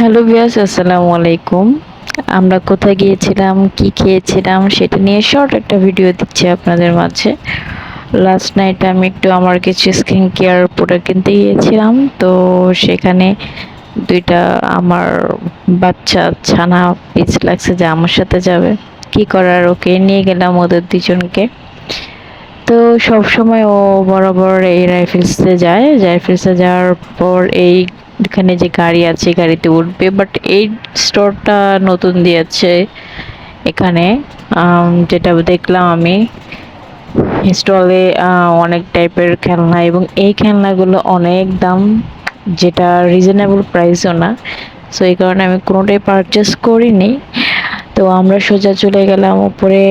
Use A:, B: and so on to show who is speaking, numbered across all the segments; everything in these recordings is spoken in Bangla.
A: হ্যালো ভিউয়ার্স, আসসালামু আলাইকুম। আমরা কোথায় গিয়েছিলাম, কি খেয়েছিলাম সেটা নিয়ে শর্ট একটা ভিডিও দিচ্ছি আপনাদের মাঝে। লাস্ট নাইট আমি একটু আমার কিছু স্কিন কেয়ার প্রোডাক্ট কিনতে গিয়েছিলাম। তো সেখানে ২ টা আমার বাচ্চা ছানা পিচ লাগছে যে আমার সাথে যাবে। কি করার, ওকে নিয়ে গেলাম ওদের ২ জনকে। তো সবসময় ও বরাবর এই রাইফেলসে যায়। রাইফেলসে যাওয়ার পর এইখানে যে গাড়ি আছে গাড়িতে উঠবে, বাট এই স্টোরটা নতুন দিয়েছে এখানে। যেটা দেখলাম আমি স্টলে অনেক টাইপের খেলনা, এবং এই খেলনাগুলো অনেক দাম, যেটা রিজনেবল প্রাইসও না। সো এই কারণে আমি কোনোটাই পারচেস করিনি। তো আমরা সোজা চলে গেলাম উপরে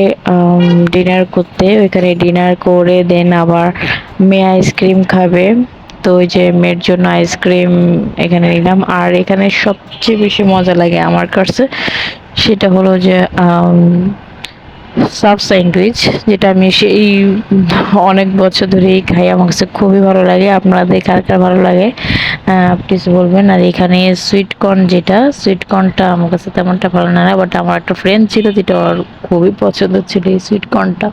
A: ডিনার করতে। ওইখানে ডিনার করে দেন আবার মেয়ে আইসক্রিম খাবে। তো ওই যে মেয়ের জন্য আইসক্রিম এখানে নিলাম। আর এখানে সবচেয়ে বেশি মজা লাগে আমার কাছে সেটা হলো যে সাব স্যান্ডউইচ, যেটা আমি সেই অনেক বছর ধরেই খাই। আমার কাছে খুবই ভালো লাগে। আপনাদের কার কার ভালো লাগে প্লিজ বলবেন। আর এখানে সুইট কর্ন, যেটা সুইট কর্নটা আমার কাছে তেমনটা ভালো না, বাট আমার একটা ফ্রেন্ড ছিল যেটা ওর খুবই পছন্দ ছিল এই সুইট কর্নটা।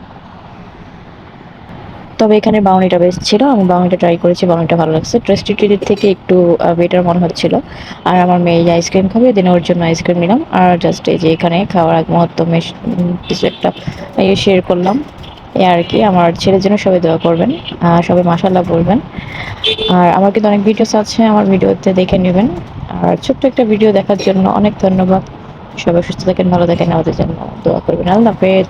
A: তবে এখানে বাউনিটা বেস্ট ছিল। আমি বাউনিটা ট্রাই করেছি, বাউনিটা ভালো লাগছে। টেস্টি ট্রিটের থেকে একটু বেটার মনে হচ্ছিল। আর আমার মেয়ে আইসক্রিম খাবে, দেন ওর জন্য আইসক্রিম নিলাম। আর জাস্ট এই যে এখানে খাওয়ার আগ মুহূর্ত কিছু একটা শেয়ার করলাম। এই আর কি। আমার ছেলের জন্য সবাই দোয়া করবেন, সবাই মাশাআল্লাহ বলবেন। আর আমার কিন্তু অনেক ভিডিওস আছে, আমার ভিডিওতে দেখে নেবেন। আর ছোট্ট একটা ভিডিও দেখার জন্য অনেক ধন্যবাদ। সবাই সুস্থ থাকেন, ভালো থাকেন, আমাদের জন্য দোয়া করবেন। আল্লাহ হাফেজ।